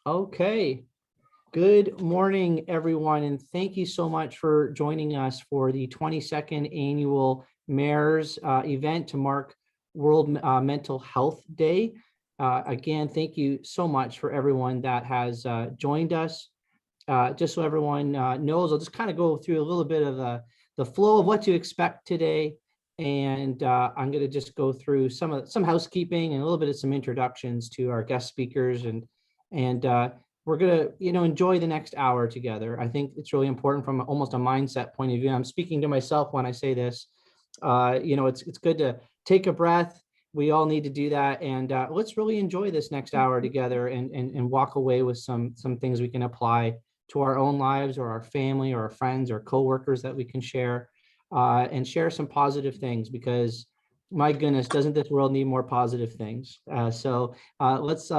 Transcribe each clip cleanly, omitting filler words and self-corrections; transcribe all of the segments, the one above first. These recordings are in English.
Okay. Good morning, everyone, and thank you so much for joining us for the 22nd annual Mayor's event to mark World Mental Health Day. Again, thank you so much for everyone that has joined us. Just so everyone knows, I'll just kind of go through a little bit of the flow of what to expect today. And I'm going to just go through some housekeeping and a little bit of some introductions to our guest speakers, and we're going to enjoy the next hour together. I think it's really important from almost a mindset point of view. I'm speaking to myself when I say this. It's good to take a breath. We all need to do that, and let's really enjoy this next hour together and walk away with some things we can apply to our own lives or our family or our friends or coworkers that we can share, and share some positive things, because my goodness, doesn't this world need more positive things? So let's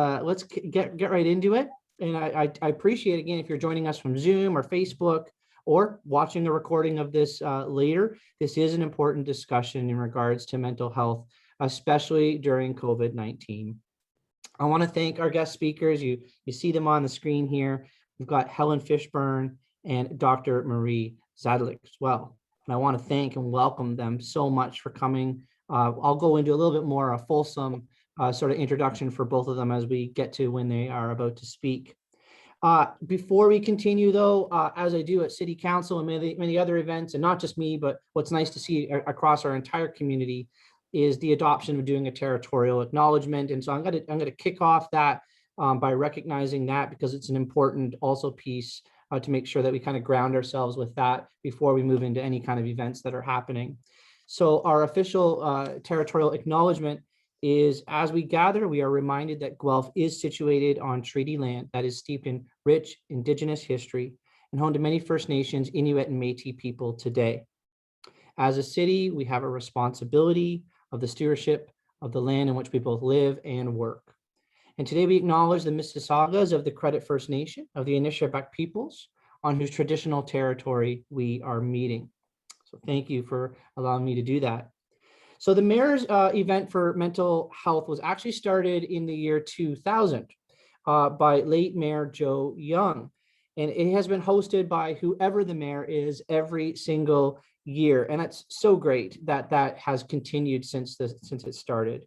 get right into it. And I appreciate, again, if you're joining us from Zoom or Facebook or watching the recording of this later, this is an important discussion in regards to mental health, especially during COVID-19. I want to thank our guest speakers. You see them on the screen here. We've got Helen Fishburn and Dr. Marie Zajdlik as well. And I want to thank and welcome them so much for coming. I'll go into a little bit more a fulsome sort of introduction for both of them as we get to when they are about to speak. Before we continue, though, as I do at City Council and many other events, and not just me, but what's nice to see across our entire community is the adoption of doing a territorial acknowledgement. And so I'm going to kick off that by recognizing that, because it's an important also piece to make sure that we kind of ground ourselves with that before we move into any kind of events that are happening. So our official territorial acknowledgement is, as we gather, we are reminded that Guelph is situated on treaty land that is steeped in rich Indigenous history and home to many First Nations, Inuit, and Métis people today. As a city, we have a responsibility of the stewardship of the land in which we both live and work. And today we acknowledge the Mississaugas of the Credit First Nation of the Anishinaabe peoples, on whose traditional territory we are meeting. So thank you for allowing me to do that. So the Mayor's event for mental health was actually started in the year 2000 by late Mayor Joe Young. And it has been hosted by whoever the mayor is every single year. And that's so great that that has continued since it started.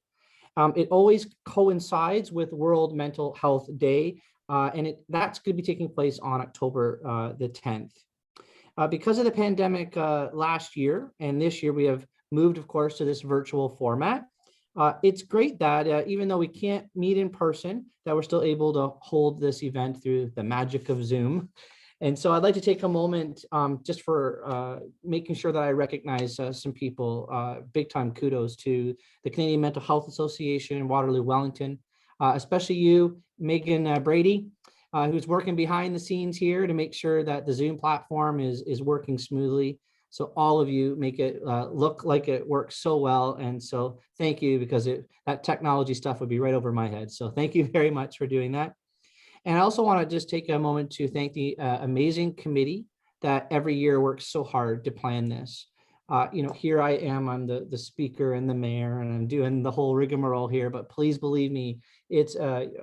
It always coincides with World Mental Health Day, and that's going to be taking place on October the 10th. Because of the pandemic last year and this year, we have moved, of course, to this virtual format. It's great that even though we can't meet in person, that we're still able to hold this event through the magic of Zoom. And so I'd like to take a moment just for making sure that I recognize some people. Big time kudos to the Canadian Mental Health Association, Waterloo-Wellington, especially you, Megan Brady, who's working behind the scenes here to make sure that the Zoom platform is working smoothly. So all of you make it look like it works so well. And so thank you, because that technology stuff would be right over my head. So thank you very much for doing that. And I also want to just take a moment to thank the amazing committee that every year works so hard to plan this. Here I am, I'm the speaker and the mayor, and I'm doing the whole rigmarole here, but please believe me, it's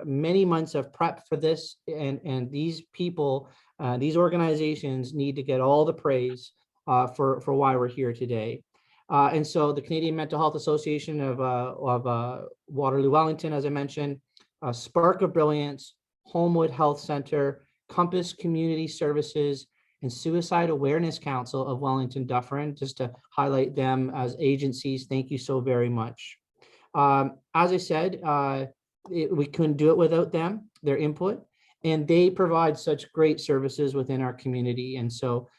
many months of prep for this, and these people, these organizations need to get all the praise for why we're here today. And so the Canadian Mental Health Association of Waterloo-Wellington, as I mentioned, Spark of Brilliance, Homewood Health Center, Compass Community Services, and Suicide Awareness Council of Wellington Dufferin, just to highlight them as agencies. Thank you so very much. As I said, we couldn't do it without them, their input, and they provide such great services within our community. And so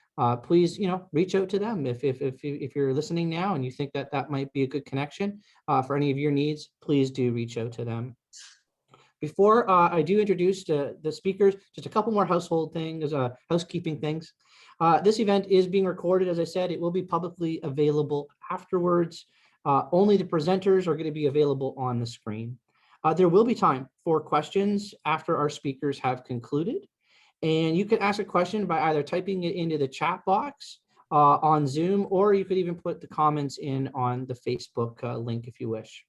please, reach out to them if you're listening now and you think that might be a good connection for any of your needs. Please do reach out to them. Before I do introduce the speakers, just a couple more housekeeping things. This event is being recorded. As I said, it will be publicly available afterwards. Only the presenters are going to be available on the screen. There will be time for questions after our speakers have concluded. And you can ask a question by either typing it into the chat box on Zoom, or you could even put the comments in on the Facebook link if you wish.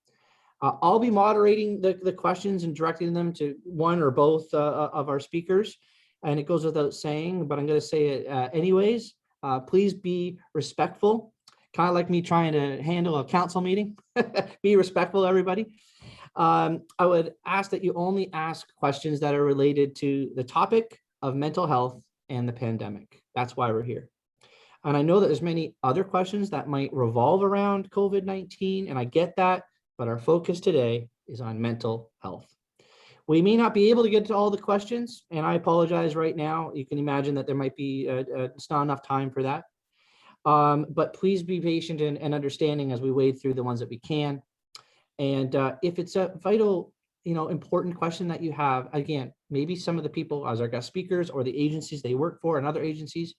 I'll be moderating the questions and directing them to one or both of our speakers. And it goes without saying, but I'm going to say it anyways. Please be respectful, kind of like me trying to handle a council meeting. Be respectful, everybody. I would ask that you only ask questions that are related to the topic of mental health and the pandemic. That's why we're here. And I know that there's many other questions that might revolve around COVID-19, and I get that, but our focus today is on mental health. We may not be able to get to all the questions, and I apologize right now. You can imagine that there might be it's not enough time for that. But please be patient and understanding as we wade through the ones that we can. And if it's a vital, important question that you have, again, maybe some of the people as our guest speakers or the agencies they work for and other agencies,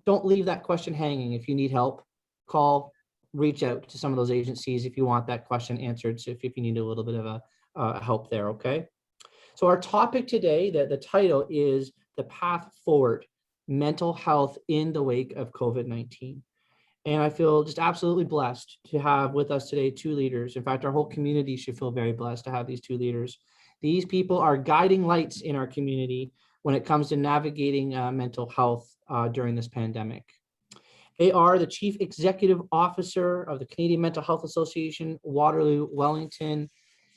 don't leave that question hanging. If you need help, call, reach out to some of those agencies if you want that question answered. So if you need a little bit of a help there, okay? So our topic today, the title is The Path Forward, Mental Health in the Wake of COVID-19. And I feel just absolutely blessed to have with us today two leaders. In fact, our whole community should feel very blessed to have these two leaders. These people are guiding lights in our community when it comes to navigating mental health during this pandemic. They are the Chief Executive Officer of the Canadian Mental Health Association, Waterloo-Wellington,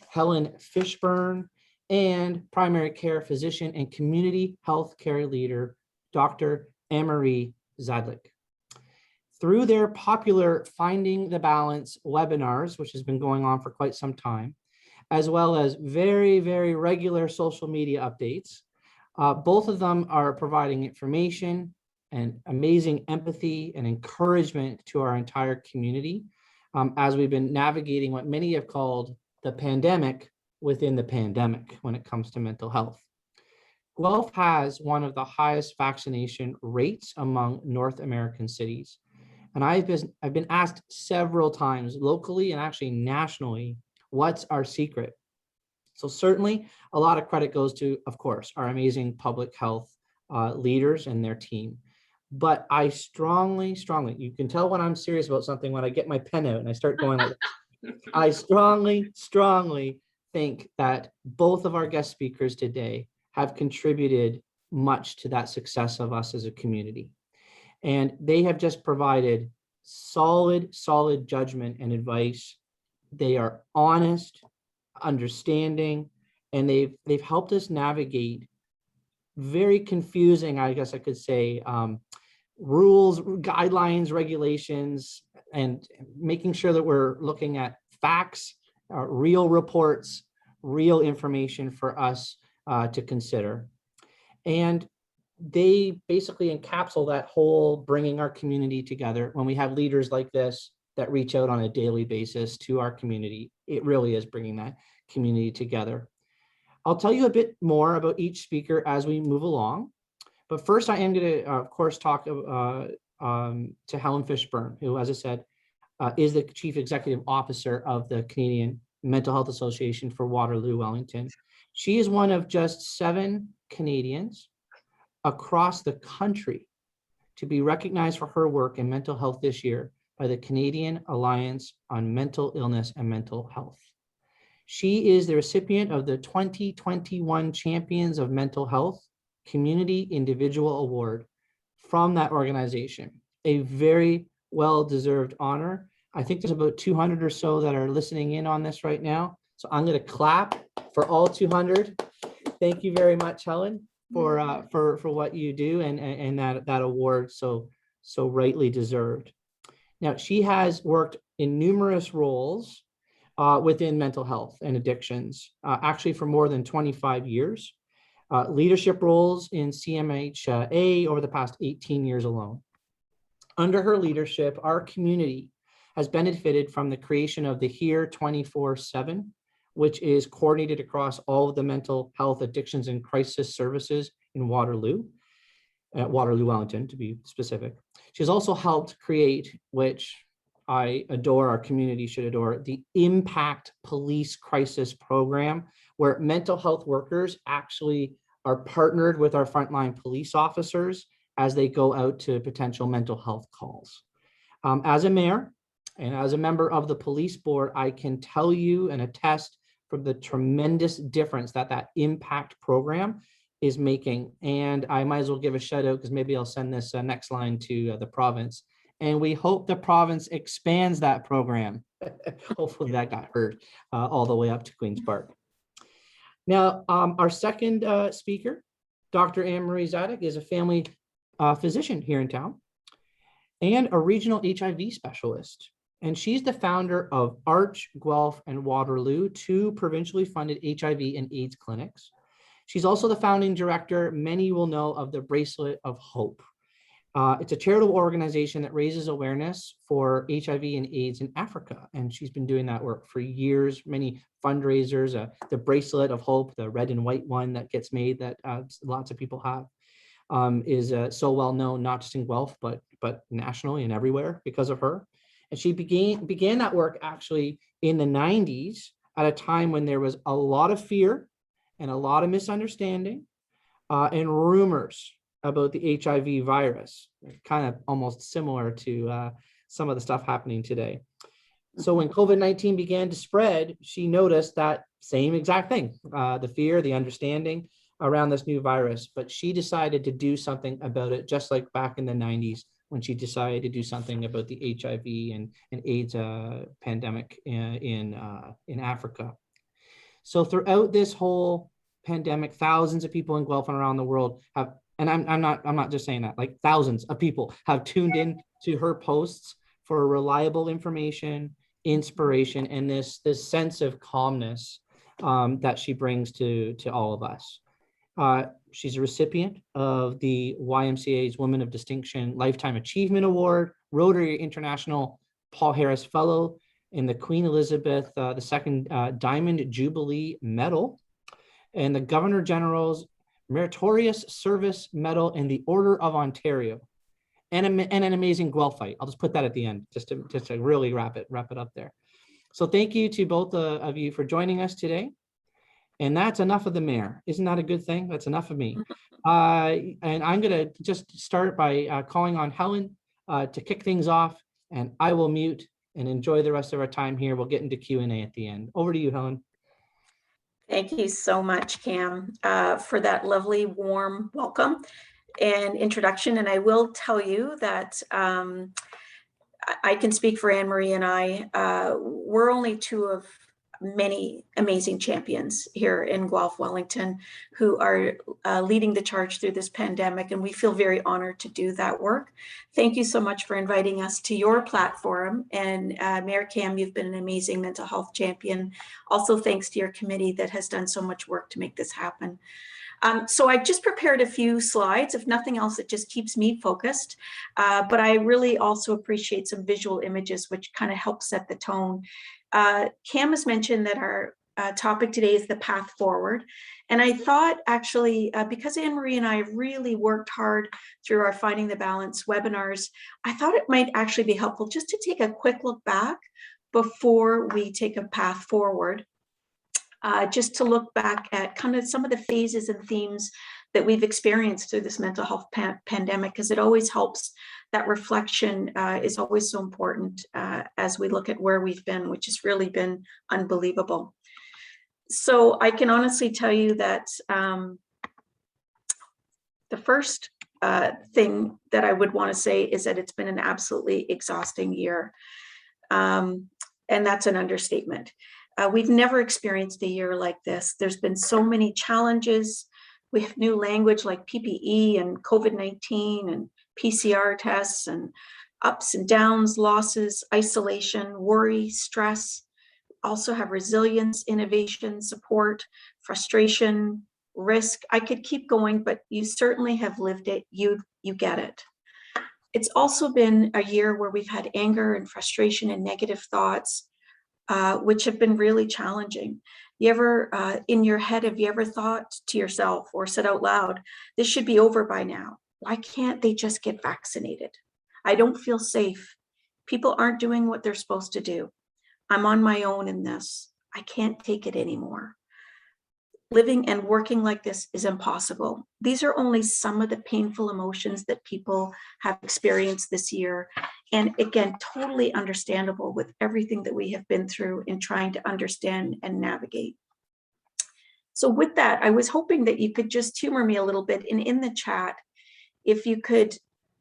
Helen Fishburn, and primary care physician and community health care leader, Dr. Anne-Marie Zajdlik. Through their popular Finding the Balance webinars, which has been going on for quite some time, as well as very, very regular social media updates, both of them are providing information and amazing empathy and encouragement to our entire community as we've been navigating what many have called the pandemic within the pandemic when it comes to mental health. Guelph has one of the highest vaccination rates among North American cities. And I've been asked several times locally and actually nationally, what's our secret? So certainly a lot of credit goes to, of course, our amazing public health leaders and their team. But I strongly, you can tell when I'm serious about something when I get my pen out and I start going like this. I strongly think that both of our guest speakers today have contributed much to that success of us as a community. And they have just provided solid judgment and advice. They are honest, understanding, and they've helped us navigate very confusing, I guess I could say, rules, guidelines, regulations, and making sure that we're looking at facts, real reports, real information for us to consider. And they basically encapsulate that whole bringing our community together. When we have leaders like this that reach out on a daily basis to our community, it really is bringing that community together. I'll tell you a bit more about each speaker as we move along. But first, I am going to, of course, talk to Helen Fishburn, who, as I said, is the Chief Executive Officer of the Canadian Mental Health Association for Waterloo-Wellington. She is one of just 7 Canadians across the country to be recognized for her work in mental health this year by the Canadian Alliance on Mental Illness and Mental Health. She is the recipient of the 2021 Champions of Mental Health Community Individual Award from that organization, a very well-deserved honor. I think there's about 200 or so that are listening in on this right now. So I'm going to clap for all 200. Thank you very much, Helen, for what you do and that award so rightly deserved. Now, she has worked in numerous roles within mental health and addictions, actually for more than 25 years, leadership roles in CMHA over the past 18 years alone. Under her leadership, our community has benefited from the creation of the Here 24/7, which is coordinated across all of the mental health addictions and crisis services in Waterloo-Wellington, to be specific. She's also helped create, which I adore, our community should adore, the Impact Police Crisis Program, where mental health workers actually are partnered with our frontline police officers as they go out to potential mental health calls. As a mayor And as a member of the police board, I can tell you and attest for the tremendous difference that that impact program is making. And I might as well give a shout out, because maybe I'll send this next line to the province. And we hope the province expands that program. Hopefully that got heard all the way up to Queen's Park. Now, our second speaker, Dr. Anne-Marie Zajdlik, is a family physician here in town and a regional HIV specialist. And she's the founder of Arch, Guelph, and Waterloo, two provincially funded HIV and AIDS clinics. She's also the founding director, many will know, of the Bracelet of Hope. It's a charitable organization that raises awareness for HIV and AIDS in Africa. And she's been doing that work for years, many fundraisers, the Bracelet of Hope, the red and white one that gets made that lots of people have, is so well known, not just in Guelph, but nationally and everywhere because of her. And she began that work actually in the 90s at a time when there was a lot of fear and a lot of misunderstanding and rumors about the HIV virus, kind of almost similar to some of the stuff happening today. So when COVID-19 began to spread, she noticed that same exact thing, the fear, the understanding around this new virus, but she decided to do something about it, just like back in the 90s when she decided to do something about the HIV and AIDS pandemic in Africa. So throughout this whole pandemic, thousands of people in Guelph and around the world have, and I'm not just saying that, like thousands of people have tuned in to her posts for reliable information, inspiration, and this sense of calmness that she brings to all of us. She's a recipient of the YMCA's Women of Distinction Lifetime Achievement Award, Rotary International Paul Harris Fellow, and the Queen Elizabeth II Diamond Jubilee Medal, and the Governor General's Meritorious Service Medal and the Order of Ontario, and an amazing Guelphite. I'll just put that at the end, just to really wrap it up there. So thank you to both of you for joining us today. And that's enough of the mayor. Isn't that a good thing? That's enough of me. And I'm going to just start by calling on Helen to kick things off, and I will mute and enjoy the rest of our time here. We'll get into Q&A at the end. Over to you, Helen. Thank you so much, Cam, for that lovely, warm welcome and introduction. And I will tell you that I can speak for Anne-Marie and I. We're only two of many amazing champions here in Guelph-Wellington who are leading the charge through this pandemic, and we feel very honored to do that work. Thank you so much for inviting us to your platform, and Mayor Cam, you've been an amazing mental health champion. Also, thanks to your committee that has done so much work to make this happen. So I just prepared a few slides. If nothing else, it just keeps me focused. But I really also appreciate some visual images, which kind of help set the tone. Cam has mentioned that our topic today is the path forward. And I thought actually, because Anne-Marie and I really worked hard through our Finding the Balance webinars, I thought it might actually be helpful just to take a quick look back before we take a path forward. Just to look back at kind of some of the phases and themes that we've experienced through this mental health pandemic, because it always helps. That reflection is always so important as we look at where we've been, which has really been unbelievable. So I can honestly tell you that the first thing that I would want to say is that it's been an absolutely exhausting year. And that's an understatement. We've never experienced a year like this. There's been so many challenges. We have new language like PPE and COVID-19 and PCR tests and ups and downs, losses, isolation, worry, stress. Also have resilience, innovation, support, frustration, risk. I could keep going, but you certainly have lived it. You get it. It's also been a year where we've had anger and frustration and negative thoughts, which have been really challenging. You ever, in your head, have you ever thought to yourself or said out loud, this should be over by now? Why can't they just get vaccinated? I don't feel safe. People aren't doing what they're supposed to do. I'm on my own in this. I can't take it anymore. Living and working like this is impossible. These are only some of the painful emotions that people have experienced this year. And again, totally understandable with everything that we have been through in trying to understand and navigate. So with that, I was hoping that you could just humor me a little bit, and in the chat, if you could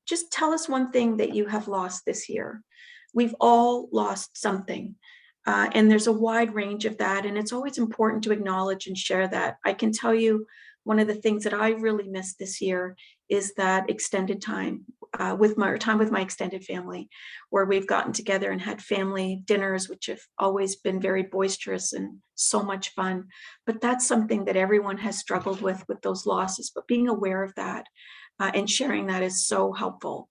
just tell us one thing that you have lost this year. We've all lost something, and there's a wide range of that, and it's always important to acknowledge and share that. I can tell you one of the things that I really missed this year is that extended time with my extended family, where we've gotten together and had family dinners, which have always been very boisterous and so much fun. But that's something that everyone has struggled with those losses, but being aware of that and sharing that is so helpful.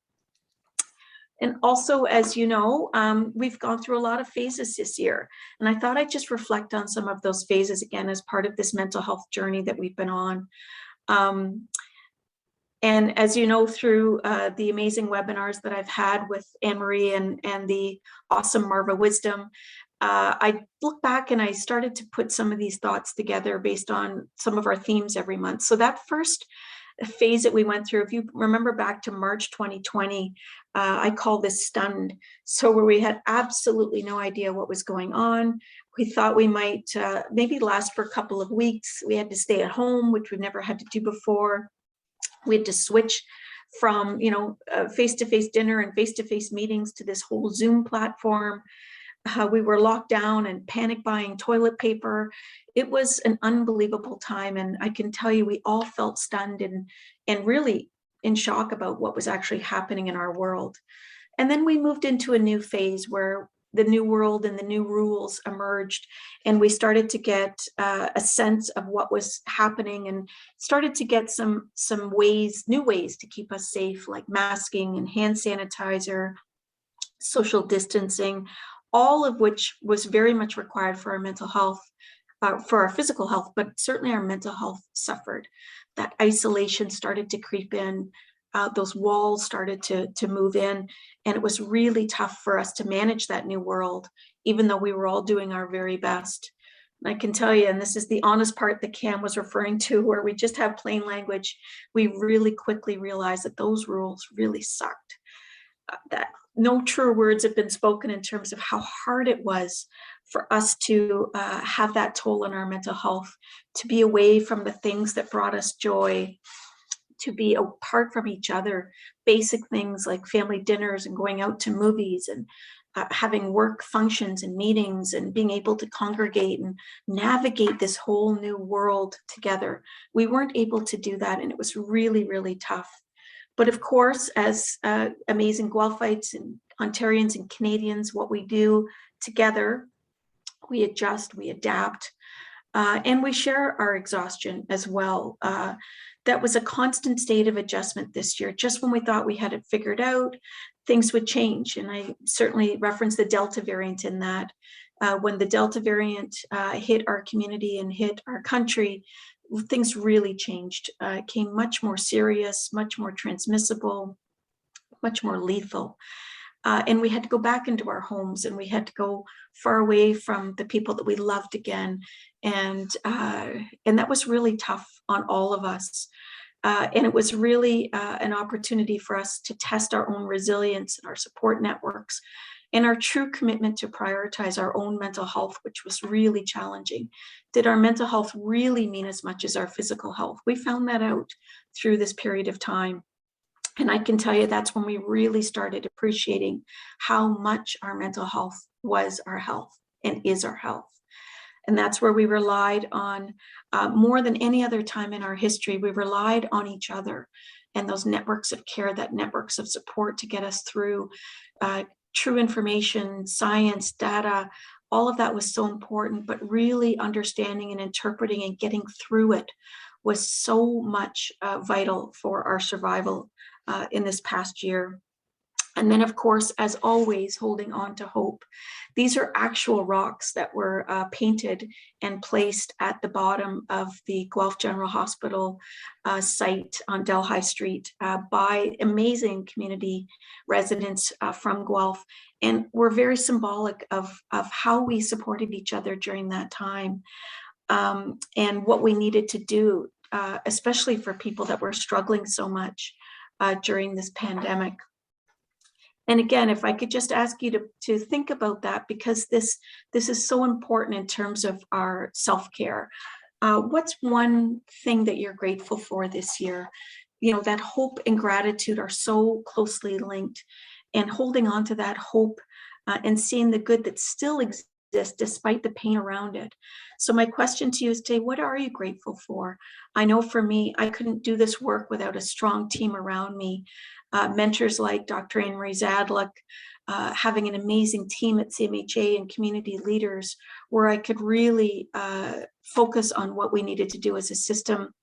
And also, as you know, we've gone through a lot of phases this year. And I thought I'd just reflect on some of those phases again as part of this mental health journey that we've been on. And as you know, through the amazing webinars that I've had with Anne-Marie and the awesome Marva Wisdom, I look back and I started to put some of these thoughts together based on some of our themes every month. So that first phase that we went through, if you remember back to March 2020, I call this stunned. So where we had absolutely no idea what was going on. We thought we might maybe last for a couple of weeks. We had to stay at home, which we've never had to do before. We had to switch from, face-to-face dinner and face-to-face meetings to this whole Zoom platform. We were locked down and panic buying toilet paper. It was an unbelievable time. And I can tell you, we all felt stunned and really in shock about what was actually happening in our world. And then we moved into a new phase where the new world and the new rules emerged, and we started to get a sense of what was happening and started to get some new ways to keep us safe, like masking and hand sanitizer, social distancing, all of which was very much required for our mental health, for our physical health, but certainly our mental health suffered. That isolation started to creep in. Those walls started to move in, and it was really tough for us to manage that new world, even though we were all doing our very best. And I can tell you, and this is the honest part that Cam was referring to, where we just have plain language, we really quickly realized that those rules really sucked. That no truer words have been spoken in terms of how hard it was for us to have that toll on our mental health, to be away from the things that brought us joy, to be apart from each other, basic things like family dinners and going out to movies and having work functions and meetings and being able to congregate and navigate this whole new world together. We weren't able to do that, and it was really, really tough. But of course, as amazing Guelphites and Ontarians and Canadians, what we do together, we adjust, we adapt, and we share our exhaustion as well. That was a constant state of adjustment this year. Just when we thought we had it figured out, things would change. And I certainly referenced the Delta variant in that. When the Delta variant hit our community and hit our country, things really changed. It came much more serious, much more transmissible, much more lethal. And we had to go back into our homes, and we had to go far away from the people that we loved again. And that was really tough on all of us. And it was really an opportunity for us to test our own resilience and our support networks and our true commitment to prioritize our own mental health, which was really challenging. Did our mental health really mean as much as our physical health? We found that out through this period of time. And I can tell you that's when we really started appreciating how much our mental health was our health and is our health. And that's where we relied on, more than any other time in our history, we relied on each other and those networks of care, that networks of support to get us through true information, science, data. All of that was so important, but really understanding and interpreting and getting through it was so much vital for our survival in this past year. And then, of course, as always, holding on to hope. These are actual rocks that were painted and placed at the bottom of the Guelph General Hospital site on Delhi Street by amazing community residents from Guelph, and were very symbolic of how we supported each other during that time and what we needed to do, especially for people that were struggling so much during this pandemic. And again, if I could just ask you to think about that, because this is so important in terms of our self-care. What's one thing that you're grateful for this year? You know, that hope and gratitude are so closely linked, and holding on to that hope and seeing the good that still exists despite the pain around it. So my question to you is today, what are you grateful for? I know for me, I couldn't do this work without a strong team around me. Mentors like Dr. Anne-Marie Zajdlik, having an amazing team at CMHA and community leaders where I could really focus on what we needed to do as a system.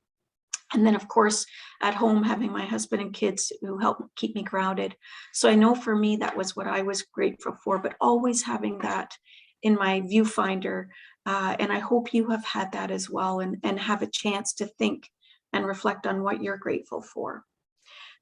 And then, of course, at home, having my husband and kids who help keep me grounded. So I know for me, that was what I was grateful for, but always having that in my viewfinder. And I hope you have had that as well, and have a chance to think and reflect on what you're grateful for.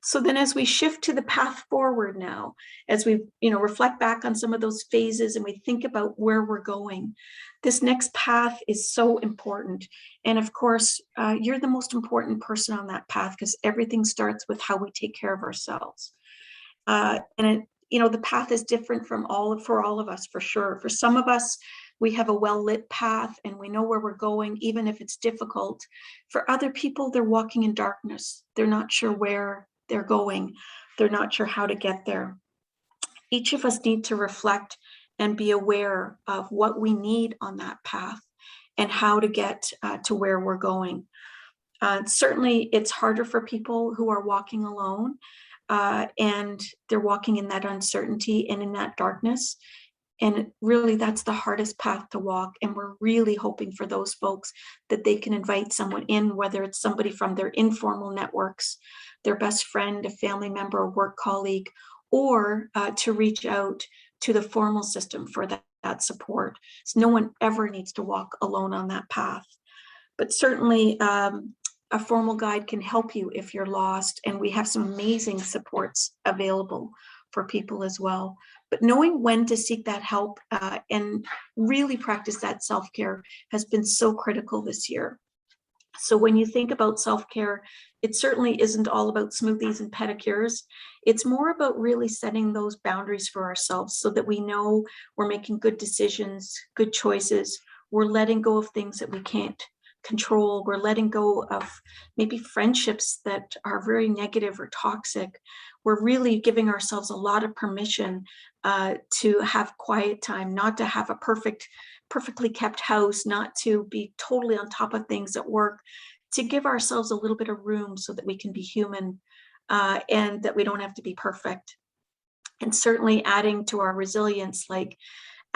So then as we shift to the path forward now, as we reflect back on some of those phases and we think about where we're going, this next path is so important. And of course, you're the most important person on that path, because everything starts with how we take care of ourselves. The path is different for all of us, for sure. For some of us, we have a well-lit path and we know where we're going, even if it's difficult. For other people, they're walking in darkness. They're not sure where they're going. They're not sure how to get there. Each of us need to reflect and be aware of what we need on that path and how to get to where we're going. Certainly, it's harder for people who are walking alone, and they're walking in that uncertainty and in that darkness. And really, that's the hardest path to walk. And we're really hoping for those folks that they can invite someone in, whether it's somebody from their informal networks, their best friend, a family member, a work colleague, or to reach out to the formal system for that support. So no one ever needs to walk alone on that path. But certainly, a formal guide can help you if you're lost, and we have some amazing supports available for people as well. But knowing when to seek that help and really practice that self-care has been so critical this year. So when you think about self-care, it certainly isn't all about smoothies and pedicures. It's more about really setting those boundaries for ourselves so that we know we're making good decisions, good choices. We're letting go of things that we can't control. We're letting go of maybe friendships that are very negative or toxic. We're really giving ourselves a lot of permission to have quiet time, not to have a perfectly kept house, not to be totally on top of things at work, to give ourselves a little bit of room so that we can be human and that we don't have to be perfect. And certainly adding to our resilience, like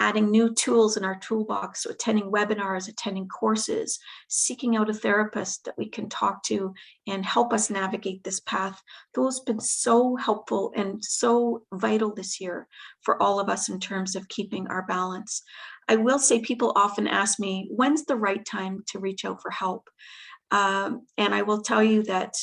adding new tools in our toolbox, so attending webinars, attending courses, seeking out a therapist that we can talk to and help us navigate this path. Those have been so helpful and so vital this year for all of us in terms of keeping our balance. I will say people often ask me, when's the right time to reach out for help? And I will tell you that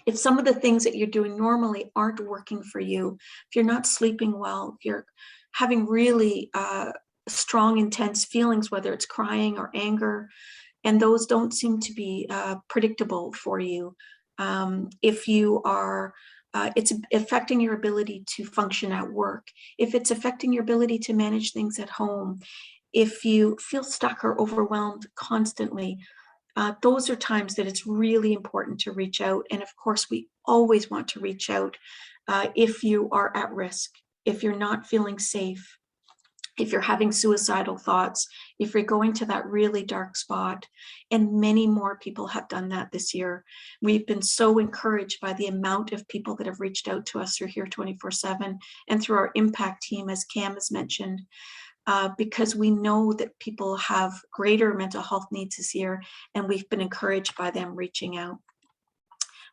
if some of the things that you're doing normally aren't working for you, if you're not sleeping well, if you're having really strong, intense feelings, whether it's crying or anger, and those don't seem to be predictable for you. If you are, it's affecting your ability to function at work. If it's affecting your ability to manage things at home, if you feel stuck or overwhelmed constantly, those are times that it's really important to reach out. And of course, we always want to reach out if you are at risk, if you're not feeling safe, if you're having suicidal thoughts, if you're going to that really dark spot. And many more people have done that this year. We've been so encouraged by the amount of people that have reached out to us through Here 24/7 and through our impact team, as Cam has mentioned. Because we know that people have greater mental health needs this year, and we've been encouraged by them reaching out.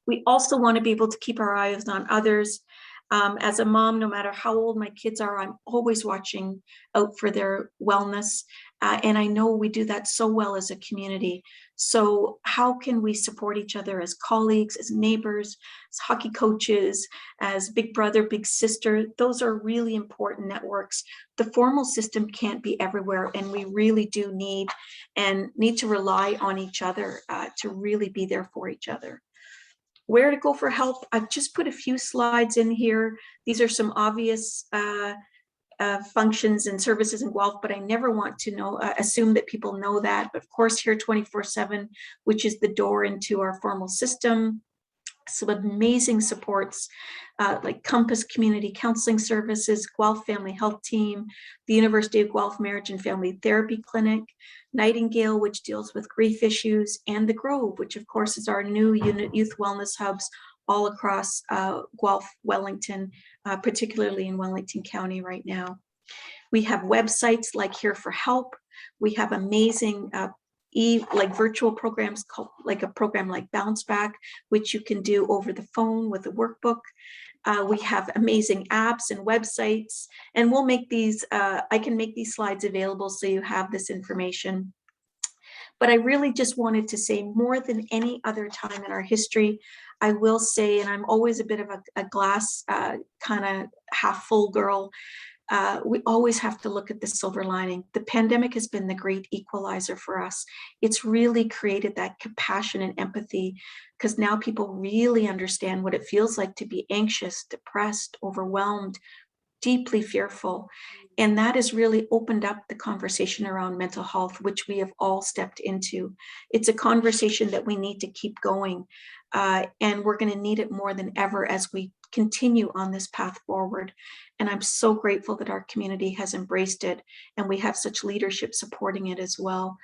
We also want to be able to keep our eyes on others. As a mom, no matter how old my kids are, I'm always watching out for their wellness. And I know we do that so well as a community. So how can we support each other as colleagues, as neighbors, as hockey coaches, as big brother, big sister? Those are really important networks. The formal system can't be everywhere, and we really do need to rely on each other to really be there for each other. Where to go for help? I've just put a few slides in here. These are some obvious functions and services in Guelph, but I never want to assume that people know that. But of course, here 24/7, which is the door into our formal system. Some amazing supports like Compass Community Counseling Services, Guelph Family Health Team, the University of Guelph Marriage and Family Therapy Clinic, Nightingale, which deals with grief issues, and the Grove, which of course is our new youth wellness hubs all across Guelph-Wellington, particularly in Wellington County right now. We have websites like Here for Help. We have amazing virtual programs called like a program like Bounce Back, which you can do over the phone with a workbook. We have amazing apps and websites, and we'll make these, I can make these slides available so you have this information. But I really just wanted to say, more than any other time in our history, I will say, and I'm always a bit of a glass kind of half full girl, we always have to look at the silver lining. The pandemic has been the great equalizer for us. It's really created that compassion and empathy, because now people really understand what it feels like to be anxious, depressed, overwhelmed, deeply fearful. And that has really opened up the conversation around mental health, which we have all stepped into. It's a conversation that we need to keep going. And we're going to need it more than ever as we continue on this path forward. And I'm so grateful that our community has embraced it, and we have such leadership supporting it as well.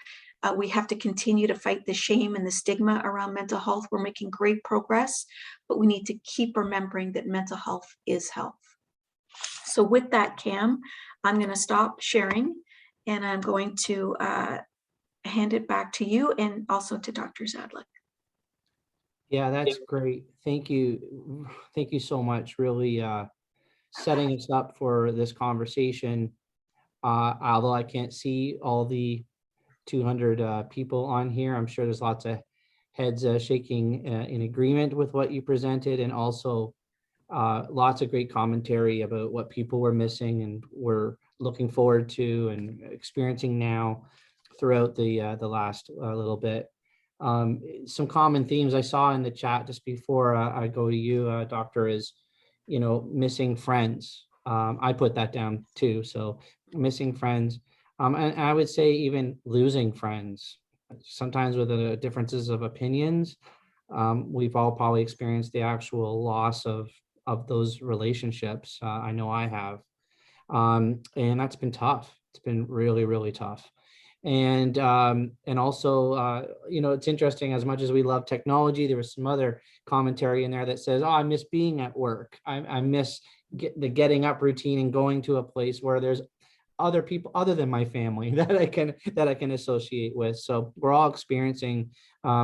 We have to continue to fight the shame and the stigma around mental health. We're making great progress, but we need to keep remembering that mental health is health. So with that, Cam, I'm going to stop sharing, and I'm going to hand it back to you and also to Dr. Zajdlik. Yeah, that's great. Thank you. Thank you so much. Really setting us up for this conversation. Although I can't see all the 200 people on here, I'm sure there's lots of heads shaking in agreement with what you presented, and also lots of great commentary about what people were missing and were looking forward to and experiencing now throughout the last little bit. Some common themes I saw in the chat just before I go to you, Doctor, is, missing friends. I put that down too. So missing friends. And I would say even losing friends, sometimes with the differences of opinions. We've all probably experienced the actual loss of those relationships. I know I have. And that's been tough. It's been really, really tough. And also, it's interesting, as much as we love technology, there was some other commentary in there that says, oh, I miss being at work. I miss the getting up routine and going to a place where there's other people other than my family that I can associate with. So we're all experiencing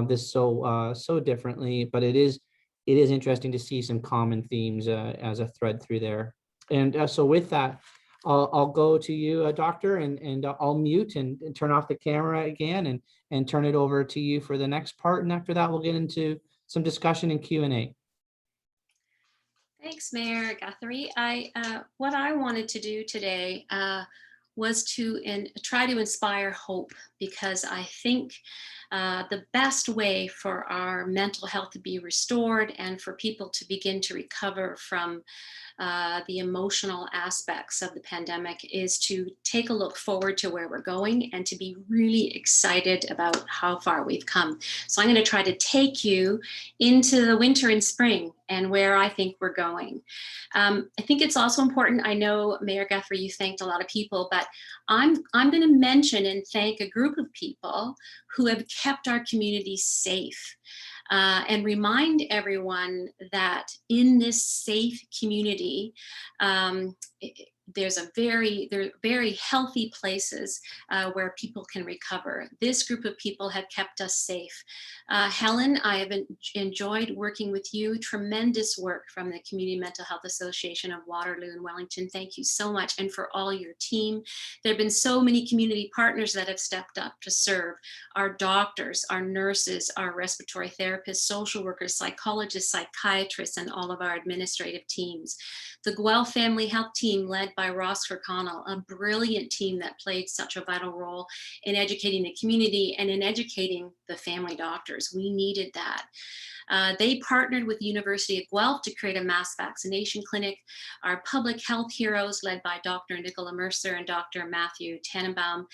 this so differently, but it is interesting to see some common themes as a thread through there. And so with that, I'll go to you, Doctor, and I'll mute and turn off the camera again and turn it over to you for the next part. And after that, we'll get into some discussion and Q&A. Thanks, Mayor Guthrie. What I wanted to do today was to try to inspire hope, because I think the best way for our mental health to be restored and for people to begin to recover from the emotional aspects of the pandemic is to take a look forward to where we're going and to be really excited about how far we've come. So I'm going to try to take you into the winter and spring and where I think we're going. I think it's also important, I know, Mayor Guthrie, you thanked a lot of people, but I'm going to mention and thank a group of people who have kept our community safe. And remind everyone that in this safe community, they're very healthy places where people can recover. This group of people have kept us safe. Helen, I have enjoyed working with you. Tremendous work from the Community Mental Health Association of Waterloo and Wellington. Thank you so much, and for all your team. There have been so many community partners that have stepped up to serve. Our doctors, our nurses, our respiratory therapists, social workers, psychologists, psychiatrists, and all of our administrative teams. The Guelph Family Health Team, led by Ross Kirkconnell, a brilliant team that played such a vital role in educating the community and in educating the family doctors. We needed that. They partnered with the University of Guelph to create a mass vaccination clinic. Our public health heroes, led by Dr. Nicola Mercer and Dr. Matthew Tannenbaum,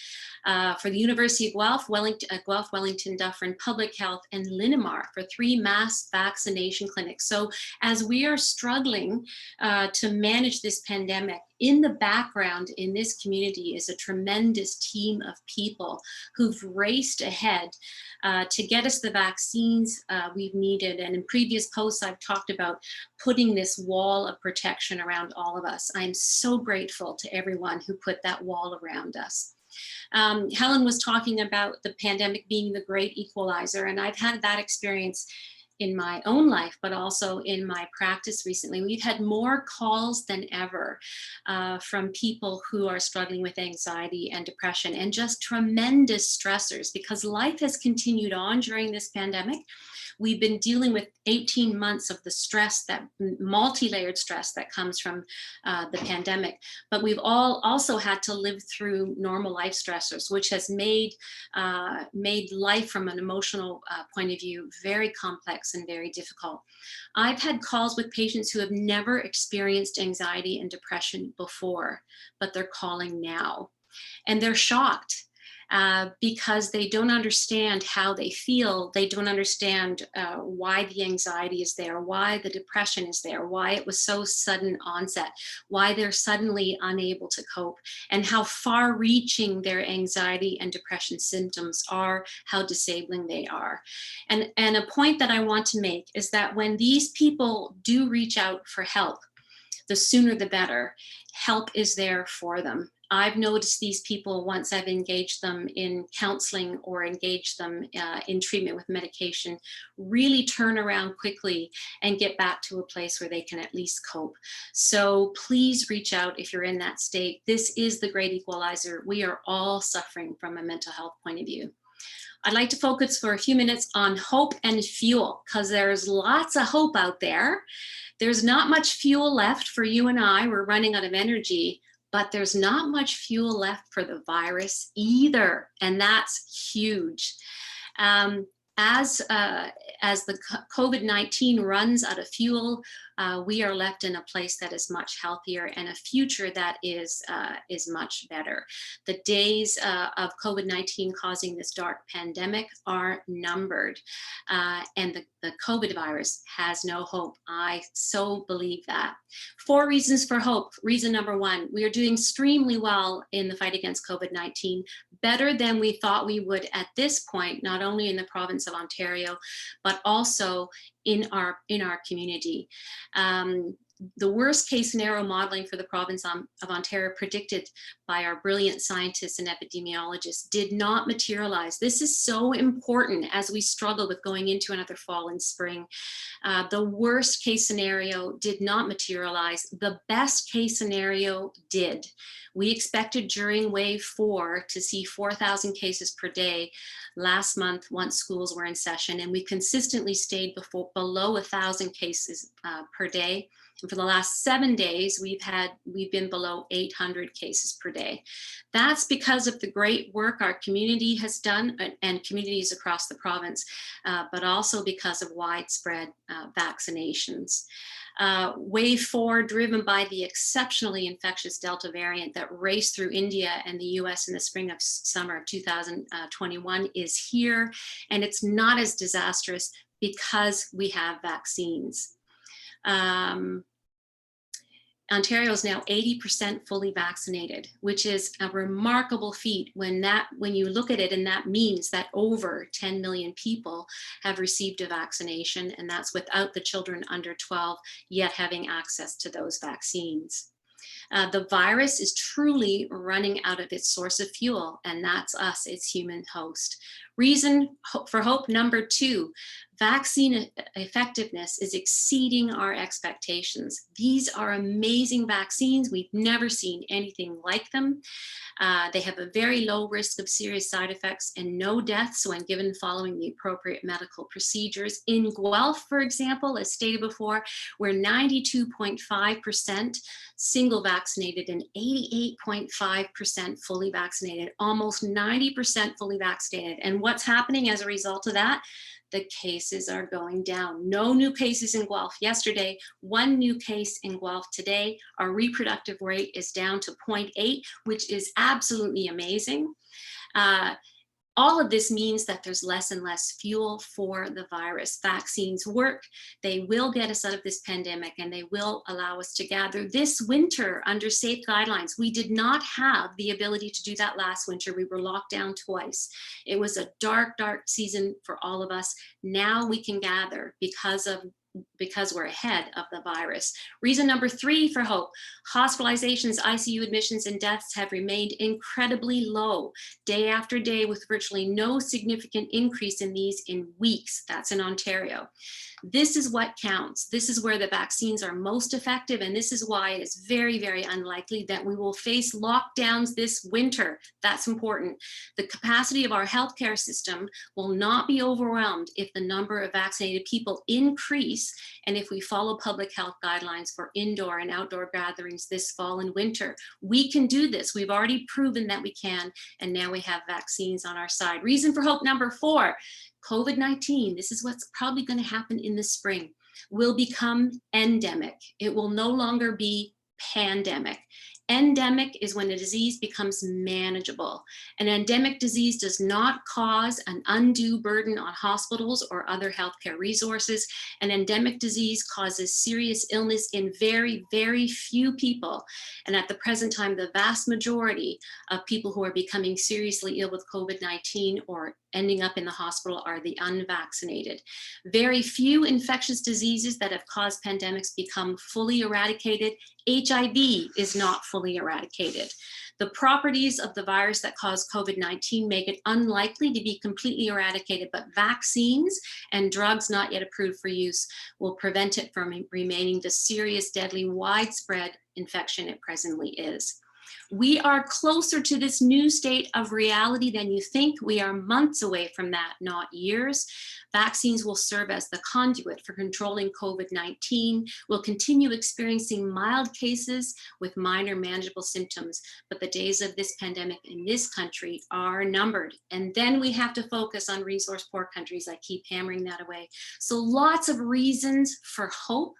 for the University of Guelph, Wellington, Dufferin Public Health, and Linamar for 3 mass vaccination clinics. So as we are struggling to manage this pandemic, in the background in this community is a tremendous team of people who've raced ahead to get us the vaccines we've needed. And in previous posts, I've talked about putting this wall of protection around all of us. I'm so grateful to everyone who put that wall around us. Helen was talking about the pandemic being the great equalizer, and I've had that experience in my own life, but also in my practice recently. We've had more calls than ever from people who are struggling with anxiety and depression and just tremendous stressors, because life has continued on during this pandemic. We've been dealing with 18 months of the stress, that multi-layered stress that comes from the pandemic, but we've all also had to live through normal life stressors, which has made life from an emotional point of view very complex and very difficult. I've had calls with patients who have never experienced anxiety and depression before, but they're calling now, and they're shocked. Because they don't understand how they feel. They don't understand why the anxiety is there, why the depression is there, why it was so sudden onset, why they're suddenly unable to cope, and how far-reaching their anxiety and depression symptoms are, how disabling they are. And a point that I want to make is that when these people do reach out for help, the sooner the better. Help is there for them. I've noticed these people, once I've engaged them in counseling or engaged them in treatment with medication, really turn around quickly and get back to a place where they can at least cope. So please reach out if you're in that state. This is the great equalizer. We are all suffering from a mental health point of view. I'd like to focus for a few minutes on hope and fuel, because there's lots of hope out there. There's not much fuel left for you and I. We're running out of energy, but there's not much fuel left for the virus either, and that's huge. As the COVID-19 runs out of fuel, we are left in a place that is much healthier and a future that is much better. The days of COVID-19 causing this dark pandemic are numbered, and the COVID virus has no hope. I so believe that. 4 reasons for hope. Reason number 1, we are doing extremely well in the fight against COVID-19, better than we thought we would at this point, not only in the province of Ontario, but also in our community. The worst case scenario modeling for the province of Ontario, predicted by our brilliant scientists and epidemiologists, did not materialize. This is so important as we struggle with going into another fall and spring. The worst case scenario did not materialize. The best case scenario did. We expected during wave 4 to see 4,000 cases per day last month once schools were in session, and we consistently stayed below 1,000 cases per day. And for the last 7 days, we've been below 800 cases per day. That's because of the great work our community has done, and communities across the province, but also because of widespread vaccinations. Wave 4, driven by the exceptionally infectious Delta variant that raced through India and the US in the spring of summer of 2021, is here, and it's not as disastrous because we have vaccines. Ontario is now 80% fully vaccinated, which is a remarkable feat when you look at it, and that means that over 10 million people have received a vaccination, and that's without the children under 12 yet having access to those vaccines. The virus is truly running out of its source of fuel, and that's us, its human host. Reason for hope number 2, vaccine effectiveness is exceeding our expectations. These are amazing vaccines. We've never seen anything like them. They have a very low risk of serious side effects and no deaths when given following the appropriate medical procedures. In Guelph, for example, as stated before, we're 92.5% single vaccine vaccinated and 88.5% fully vaccinated, almost 90% fully vaccinated. And what's happening as a result of that? The cases are going down. No new cases in Guelph yesterday, 1 new case in Guelph today. Our reproductive rate is down to 0.8, which is absolutely amazing. All of this means that there's less and less fuel for the virus. Vaccines work. They will get us out of this pandemic, and they will allow us to gather this winter under safe guidelines. We did not have the ability to do that last winter. We were locked down twice. It was a dark, dark season for all of us. Now we can gather because we're ahead of the virus. Reason number 3 for hope: hospitalizations, ICU admissions, and deaths have remained incredibly low day after day, with virtually no significant increase in these in weeks. That's in Ontario. This is what counts. This is where the vaccines are most effective, and this is why it is very, very unlikely that we will face lockdowns this winter. That's important. The capacity of our healthcare system will not be overwhelmed if the number of vaccinated people increase, and if we follow public health guidelines for indoor and outdoor gatherings this fall and winter. We can do this. We've already proven that we can, and now we have vaccines on our side. Reason for hope number 4: COVID-19, this is what's probably going to happen in the spring, will become endemic. It will no longer be pandemic. Endemic is when a disease becomes manageable. An endemic disease does not cause an undue burden on hospitals or other healthcare resources. An endemic disease causes serious illness in very, very few people. And at the present time, the vast majority of people who are becoming seriously ill with COVID-19 or ending up in the hospital are the unvaccinated. Very few infectious diseases that have caused pandemics become fully eradicated. HIV is not fully eradicated. The properties of the virus that caused COVID-19 make it unlikely to be completely eradicated, but vaccines and drugs not yet approved for use will prevent it from remaining the serious, deadly, widespread infection it presently is. We are closer to this new state of reality than you think. We are months away from that, not years. Vaccines will serve as the conduit for controlling COVID-19. We'll continue experiencing mild cases with minor manageable symptoms, but the days of this pandemic in this country are numbered. And then we have to focus on resource poor countries. I keep hammering that away. So lots of reasons for hope.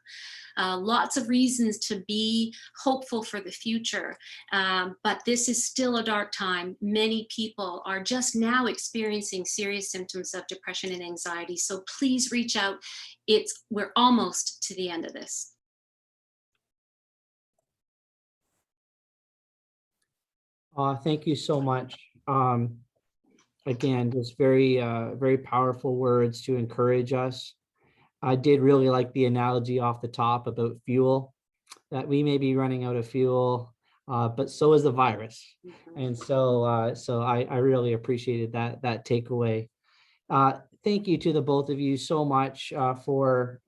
Lots of reasons to be hopeful for the future, but this is still a dark time. Many people are just now experiencing serious symptoms of depression and anxiety, so please reach out. We're almost to the end of this. Thank you so much. Again, just very, very powerful words to encourage us. I did really like the analogy off the top about fuel, that we may be running out of fuel, but so is the virus. And so I really appreciated that takeaway. Thank you to the both of you so much for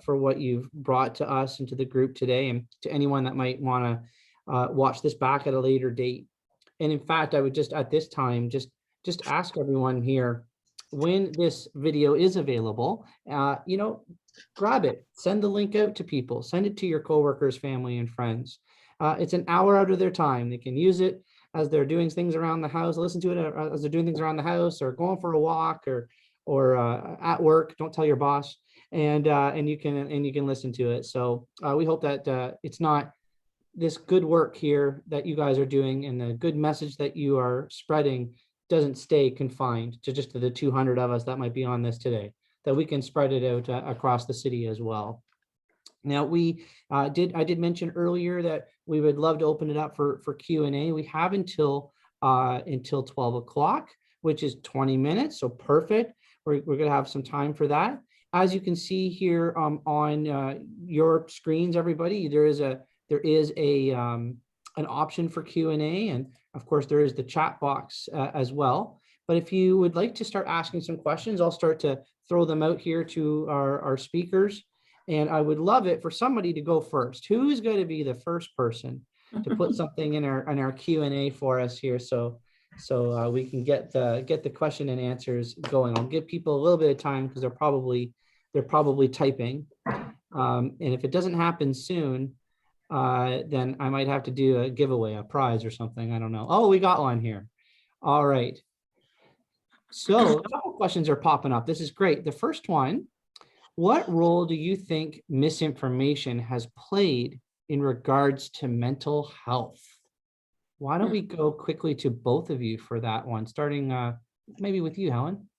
what you've brought to us and to the group today, and to anyone that might want to watch this back at a later date. And in fact, I would just at this time just ask everyone here, when this video is available, grab it, send the link out to people, send it to your coworkers, family, and friends. It's an hour out of their time. They can use it as they're doing things around the house, listen to it as they're doing things around the house, or going for a walk, or at work. Don't tell your boss, and you can listen to it. So we hope that it's not this good work here that you guys are doing, and the good message that you are spreading doesn't stay confined to just the 200 of us that might be on this today, that we can spread it out across the city as well. Now, I did mention earlier that we would love to open it up for Q&A. We have until 12 o'clock, which is 20 minutes, so perfect. We're going to have some time for that. As you can see here on your screens, everybody, there is an option for Q&A, and of course there is the chat box as well. But if you would like to start asking some questions, I'll start to throw them out here to our speakers, and I would love it for somebody to go first. Who's going to be the first person to put something in our Q&A for us here, so we can get the question and answers going. I'll give people a little bit of time because they're probably typing, and if it doesn't happen soon, then I might have to do a giveaway, a prize or something. I don't know. Oh, we got one here. All right. So a couple questions are popping up. This is great. The first one, what role do you think misinformation has played in regards to mental health? Why don't we go quickly to both of you for that one, starting maybe with you, Helen?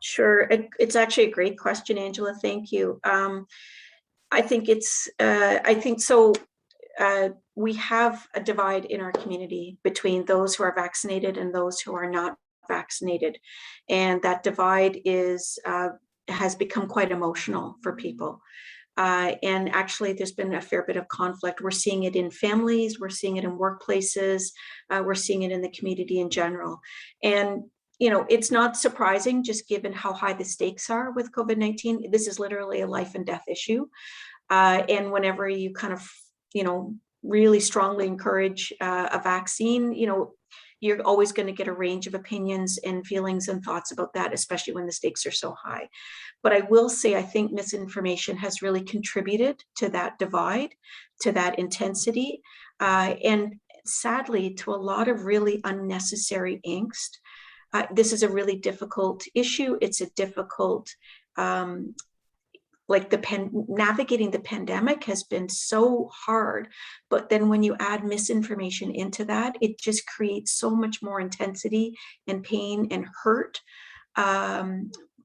Sure. It's actually a great question, Angela. Thank you. I think so. We have a divide in our community between those who are vaccinated and those who are not vaccinated. And that divide has become quite emotional for people. And actually, there's been a fair bit of conflict. We're seeing it in families, we're seeing it in workplaces, we're seeing it in the community in general. And it's not surprising, just given how high the stakes are with COVID-19. This is literally a life and death issue. And whenever you kind of, really strongly encourage a vaccine, you're always going to get a range of opinions and feelings and thoughts about that, especially when the stakes are so high. But I will say, I think misinformation has really contributed to that divide, to that intensity, and sadly, to a lot of really unnecessary angst. This is a really difficult issue. It's a difficult, navigating the pandemic has been so hard, but then when you add misinformation into that, it just creates so much more intensity and pain and hurt,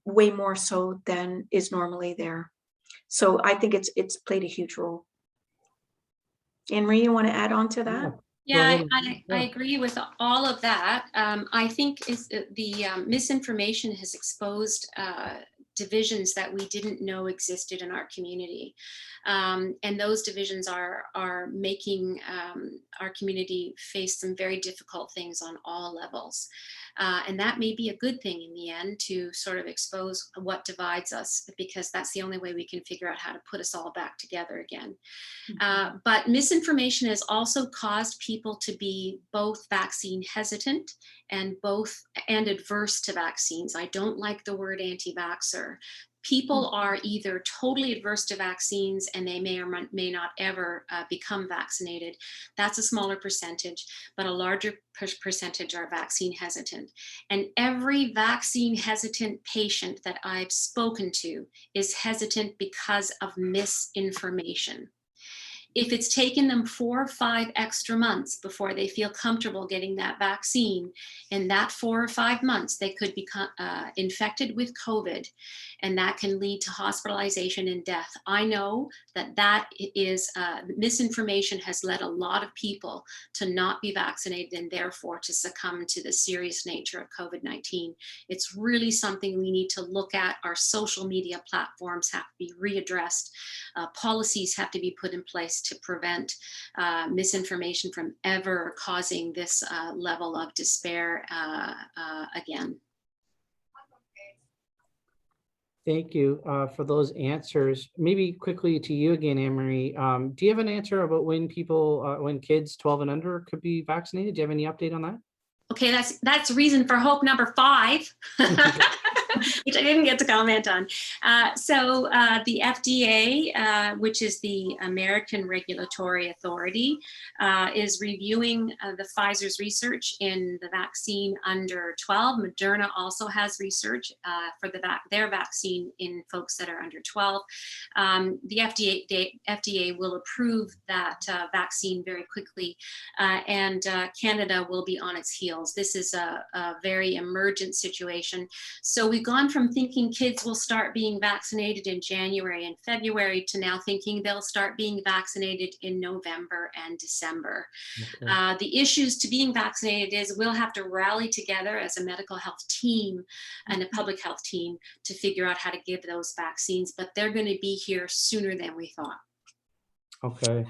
way more so than is normally there. So I think it's played a huge role. Anne-Marie, you want to add on to that? Yeah, I agree with all of that. I think the misinformation has exposed divisions that we didn't know existed in our community. And those divisions are making our community face some very difficult things on all levels. And that may be a good thing in the end, to sort of expose what divides us, because that's the only way we can figure out how to put us all back together again. But misinformation has also caused people to be both vaccine hesitant and adverse to vaccines. I don't like the word anti-vaxxer. People are either totally adverse to vaccines and they may or may not ever become vaccinated. That's a smaller percentage, but a larger percentage are vaccine hesitant. And every vaccine hesitant patient that I've spoken to is hesitant because of misinformation. If it's taken them 4 or 5 extra months before they feel comfortable getting that vaccine, in that 4 or 5 months, they could become infected with COVID, and that can lead to hospitalization and death. I know that is misinformation has led a lot of people to not be vaccinated and therefore to succumb to the serious nature of COVID-19. It's really something we need to look at. Our social media platforms have to be readdressed. Policies have to be put in place to prevent misinformation from ever causing this level of despair again. Thank you for those answers. Maybe quickly to you again, Anne-Marie. Do you have an answer about when kids 12 and under could be vaccinated? Do you have any update on that? Okay, that's reason for hope number 5. Which I didn't get to comment on. So the FDA, which is the American Regulatory Authority, is reviewing the Pfizer's research in the vaccine under 12. Moderna also has research for their vaccine in folks that are under 12. The FDA will approve that vaccine very quickly, and Canada will be on its heels. This is a very emergent situation. So we've gone from thinking kids will start being vaccinated in January and February to now thinking they'll start being vaccinated in November and December. Okay. The issues to being vaccinated is we'll have to rally together as a medical health team and a public health team to figure out how to give those vaccines, but they're going to be here sooner than we thought. Okay.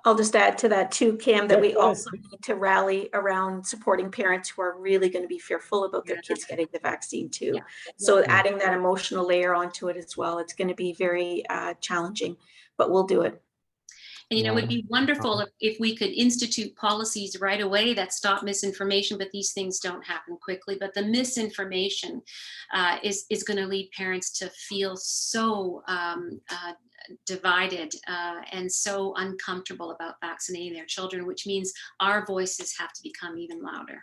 I'll just add to that too, Cam, that we also need to rally around supporting parents who are really going to be fearful about their kids getting the vaccine too. Yeah. So adding that emotional layer onto it as well, it's going to be very challenging, but we'll do it. And, it would be wonderful if we could institute policies right away that stop misinformation, but these things don't happen quickly. But the misinformation is going to lead parents to feel so divided and so uncomfortable about vaccinating their children, which means our voices have to become even louder.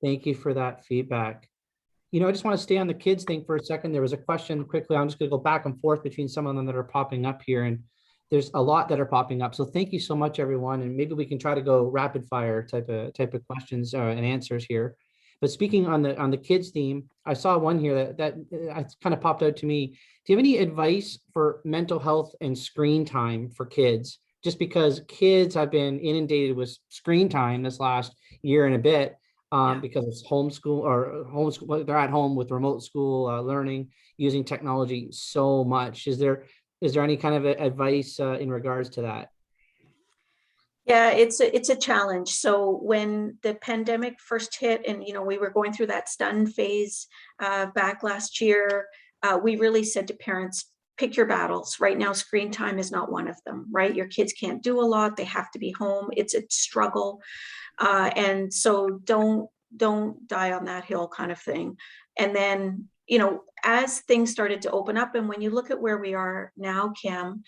Thank you for that feedback. You know, I just want to stay on the kids thing for a second. There was a question quickly. I'm just going to go back and forth between some of them that are popping up here, and there's a lot that are popping up. So thank you so much, everyone. And maybe we can try to go rapid fire type of questions and answers here. But speaking on the kids theme, I saw one here that kind of popped out to me. Do you have any advice for mental health and screen time for kids? Just because kids have been inundated with screen time this last year and a bit. Because it's homeschool, they're at home with remote school learning, using technology so much. Is there any kind of advice in regards to that? Yeah, it's a challenge. So when the pandemic first hit, and we were going through that stun phase back last year, we really said to parents, pick your battles. Right now, screen time is not one of them, right? Your kids can't do a lot. They have to be home. It's a struggle. And so don't die on that hill kind of thing. And then, as things started to open up, and when you look at where we are now, Cam,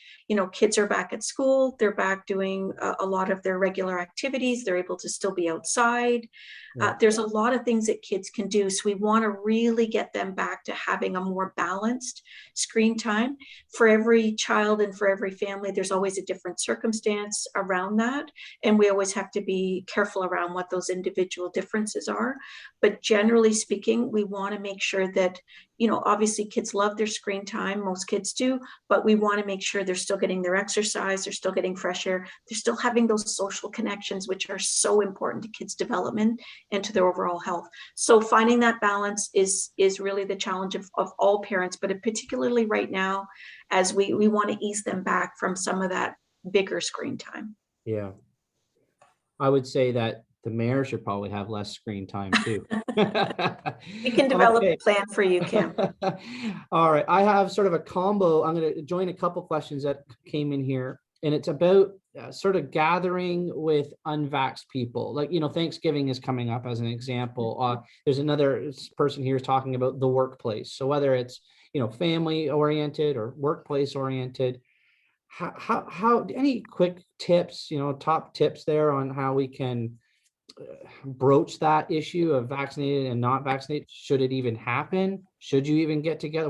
kids are back at school, they're back doing a lot of their regular activities, they're able to still be outside. There's a lot of things that kids can do. So we want to really get them back to having a more balanced screen time. For every child and for every family, there's always a different circumstance around that. And we always have to be careful around what those individual differences are. But generally speaking, we want to make sure that, obviously kids love their screen time, most kids do, but we want to make sure they're still getting their exercise, they're still getting fresh air, they're still having those social connections, which are so important to kids' development and to their overall health. So finding that balance is really the challenge of all parents, but particularly right now, as we want to ease them back from some of that bigger screen time. Yeah. I would say that the mayor should probably have less screen time too. We can develop Okay. a plan for you, Kim. All right. I have sort of a combo. I'm going to join a couple questions that came in here, and it's about sort of gathering with unvaxxed people. Like, Thanksgiving is coming up as an example. There's another person here talking about the workplace. So whether it's, family oriented or workplace oriented, how any quick tips, top tips there on how we can broach that issue of vaccinated and not vaccinated? Should it even happen? Should you even get together?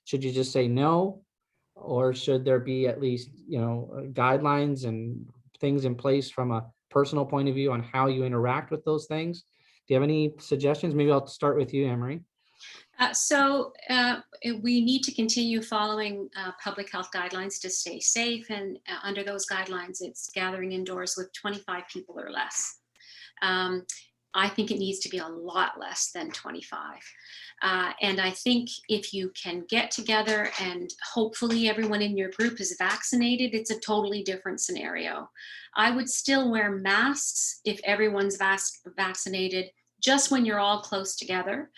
Should you just say no? Or should there be at least, guidelines and things in place from a personal point of view on how you interact with those things? Do you have any suggestions? Maybe I'll start with you, Emery. We need to continue following public health guidelines to stay safe. And under those guidelines, it's gathering indoors with 25 people or less. I think it needs to be a lot less than 25. And I think if you can get together and hopefully everyone in your group is vaccinated, it's a totally different scenario. I would still wear masks if everyone's vaccinated, just when you're all close together,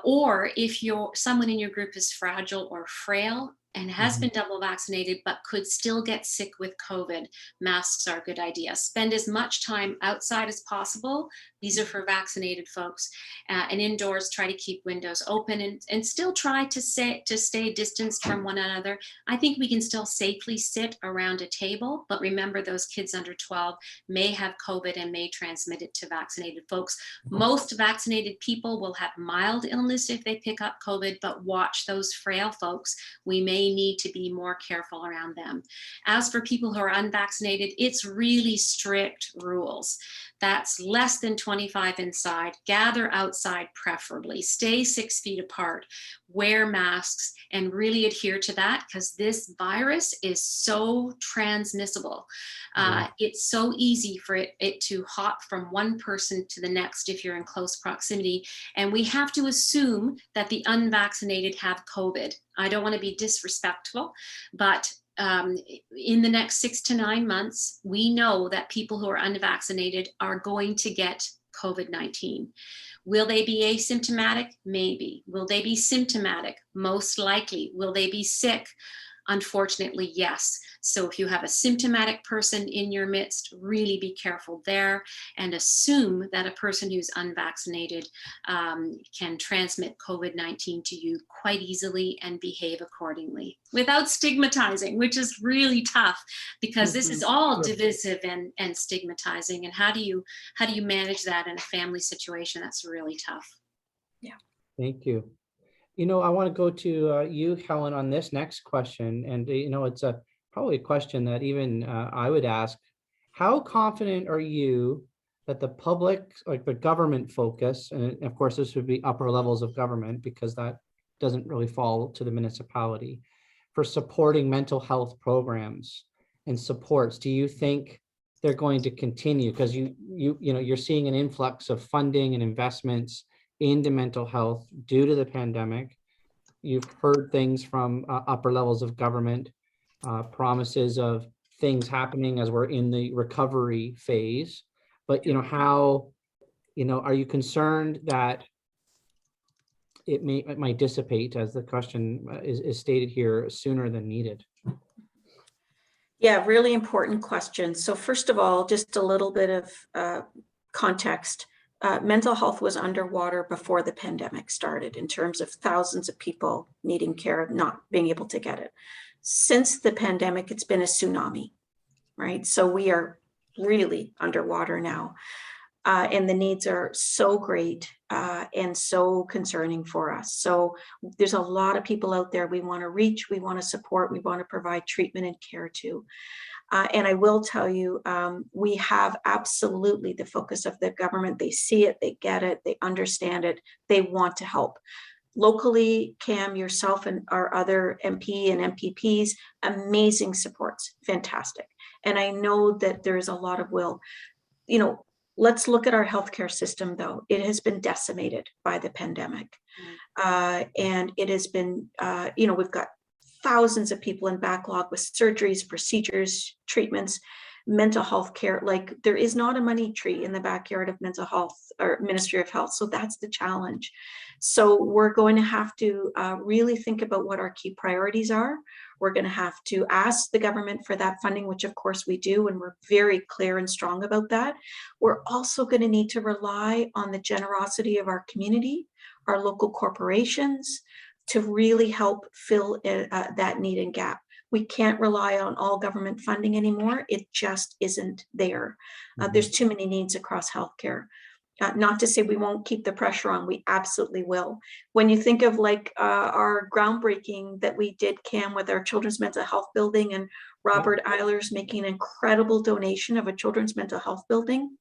or if someone in your group is fragile or frail and has been double vaccinated but could still get sick with COVID, masks are a good idea. Spend as much time outside as possible. These are for vaccinated folks. And indoors, try to keep windows open and still try to stay distanced from one another. I think we can still safely sit around a table, but remember those kids under 12 may have COVID and may transmit it to vaccinated folks. Most vaccinated people will have mild illness if they pick up COVID, but watch those frail folks. We may need to be more careful around them. As for people who are unvaccinated, it's really strict rules. That's less than 25 inside, gather outside preferably, stay 6 feet apart, wear masks, and really adhere to that because this virus is so transmissible. It's so easy for it to hop from one person to the next if you're in close proximity. And we have to assume that the unvaccinated have COVID. I don't want to be disrespectful, but in the next 6 to 9 months, we know that people who are unvaccinated are going to get COVID-19. Will they be asymptomatic? Maybe. Will they be symptomatic? Most likely. Will they be sick? Unfortunately, yes. So if you have a symptomatic person in your midst, really be careful there, and assume that a person who's unvaccinated can transmit COVID-19 to you quite easily and behave accordingly without stigmatizing, which is really tough because this is all divisive and stigmatizing. And how do you manage that in a family situation? That's really tough. Yeah. Thank you. You know, I want to go to you, Helen, on this next question. And, you know, it's probably a question that even I would ask. How confident are you that the public, like the government focus, and of course, this would be upper levels of government because that doesn't really fall to the municipality, for supporting mental health programs and supports? Do you think they're going to continue? Because you know, you're seeing an influx of funding and investments into mental health due to the pandemic. You've heard things from upper levels of government, promises of things happening as we're in the recovery phase. But, you know, how, you know, are you concerned that it might dissipate, as the question is stated here, sooner than needed? Yeah, really important question. So first of all, just a little bit of context. Mental health was underwater before the pandemic started in terms of thousands of people needing care, not being able to get it. Since the pandemic, it's been a tsunami, right? So we are really underwater now. And the needs are so great and so concerning for us. So there's a lot of people out there we want to reach, we want to support, we want to provide treatment and care to. And I will tell you, we have absolutely the focus of the government. They see it, they get it, they understand it, they want to help. Locally, Cam, yourself and our other MP and MPPs, amazing supports, fantastic. And I know that there is a lot of will. You know, let's look at our healthcare system, though. It has been decimated by the pandemic. And it has been, you know, we've got thousands of people in backlog with surgeries, procedures, treatments, mental health care. Like, there is not a money tree in the backyard of mental health or Ministry of Health. So that's the challenge. So we're going to have to really think about what our key priorities are. We're going to have to ask the government for that funding, which of course we do, and we're very clear and strong about that. We're also going to need to rely on the generosity of our community, our local corporations, to really help fill that need and gap. We can't rely on all government funding anymore. It just isn't there. There's too many needs across healthcare. Not to say we won't keep the pressure on, we absolutely will. When you think of like our groundbreaking that we did, Cam, with our children's mental health building, and Robert Eilers making an incredible donation of a children's mental health building,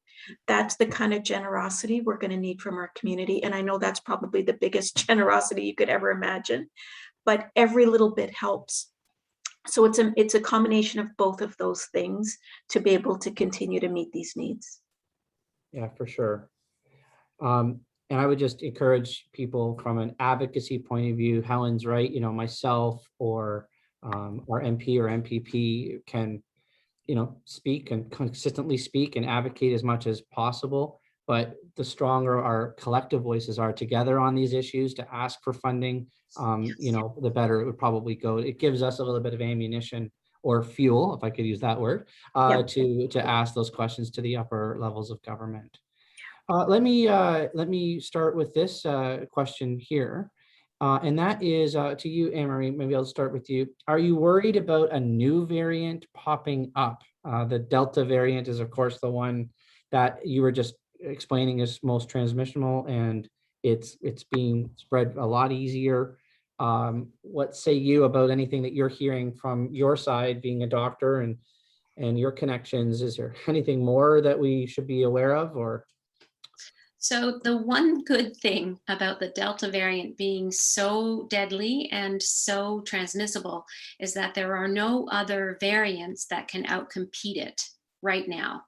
that's the kind of generosity we're going to need from our community. And I know that's probably the biggest generosity you could ever imagine, but every little bit helps. So it's a combination of both of those things to be able to continue to meet these needs. Yeah, for sure. And I would just encourage people from an advocacy point of view. Helen's right. You know, myself or MP or MPP can, you know, speak and consistently speak and advocate as much as possible. But the stronger our collective voices are together on these issues to ask for funding, you know, the better it would probably go. It gives us a little bit of ammunition or fuel, if I could use that word, to ask those questions to the upper levels of government. Let me start with this question here. And that is to you, Anne-Marie. Maybe I'll start with you. Are you worried about a new variant popping up? The Delta variant is, of course, the one that you were just explaining is most transmissible, and it's being spread a lot easier. What say you about anything that you're hearing from your side, being a doctor and your connections? Is there anything more that we should be aware of, or? So the one good thing about the Delta variant being so deadly and so transmissible is that there are no other variants that can outcompete it right now.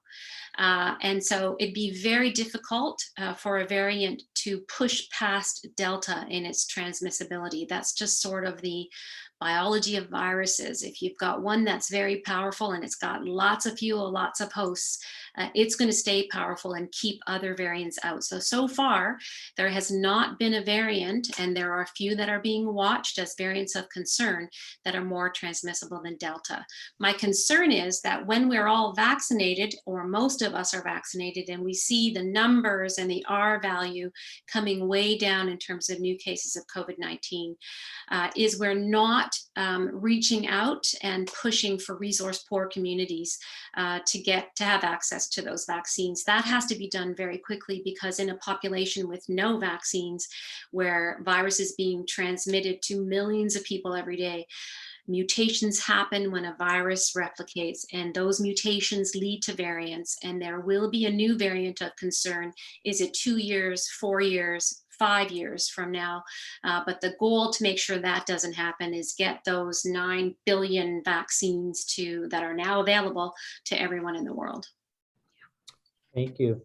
And so it'd be very difficult for a variant to push past Delta in its transmissibility. That's just sort of the biology of viruses. If you've got one that's very powerful and it's got lots of fuel, lots of hosts, it's going to stay powerful and keep other variants out. So far, there has not been a variant, and there are a few that are being watched as variants of concern that are more transmissible than Delta. My concern is that when we're all vaccinated, or most of us are vaccinated, and we see the numbers and the R value coming way down in terms of new cases of COVID-19, is we're not reaching out and pushing for resource poor communities to have access to those vaccines. That has to be done very quickly, because in a population with no vaccines, where virus is being transmitted to millions of people every day, mutations happen when a virus replicates, and those mutations lead to variants, and there will be a new variant of concern. Is it 2 years, 4 years, 5 years from now? But the goal to make sure that doesn't happen is get those 9 billion vaccines that are now available to everyone in the world. Thank you.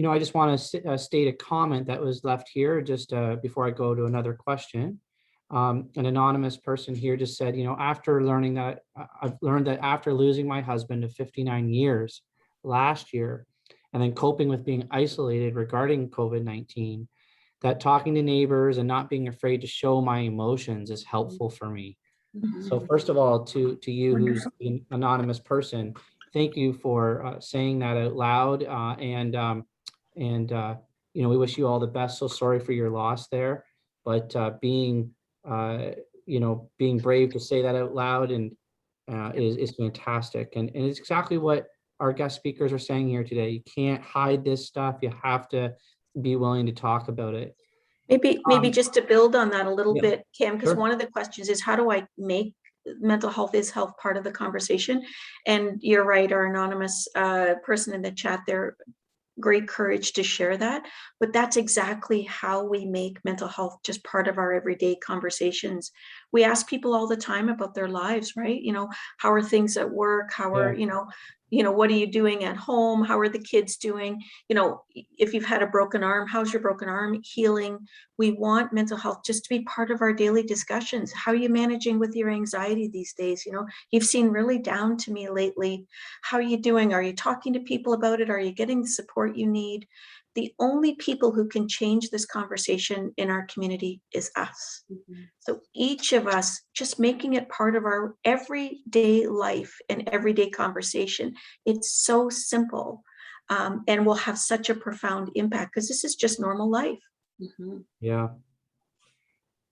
I just want to state a comment that was left here just before I go to another question. An anonymous person here just said, after learning that, I've learned that after losing my husband of 59 years last year, and then coping with being isolated regarding COVID-19, that talking to neighbors and not being afraid to show my emotions is helpful for me. So first of all, to you, who's an anonymous person, thank you for saying that out loud. We wish you all the best. So sorry for your loss there, but being brave to say that out loud and is fantastic. And it's exactly what our guest speakers are saying here today. You can't hide this stuff. You have to be willing to talk about it. Maybe just to build on that a little bit, Cam, because Sure. one of the questions is, how do I make mental health is health part of the conversation? And you're right, our anonymous person in the chat there, great courage to share that, but that's exactly how we make mental health just part of our everyday conversations. We ask people all the time about their lives, right? How are things at work? How are, what are you doing at home? How are the kids doing? If you've had a broken arm, how's your broken arm healing? We want mental health just to be part of our daily discussions. How are you managing with your anxiety these days? You've seemed really down to me lately. How are you doing? Are you talking to people about it? Are you getting the support you need? The only people who can change this conversation in our community is us. So each of us just making it part of our everyday life and everyday conversation. It's so simple, and will have such a profound impact, because this is just normal life. Yeah.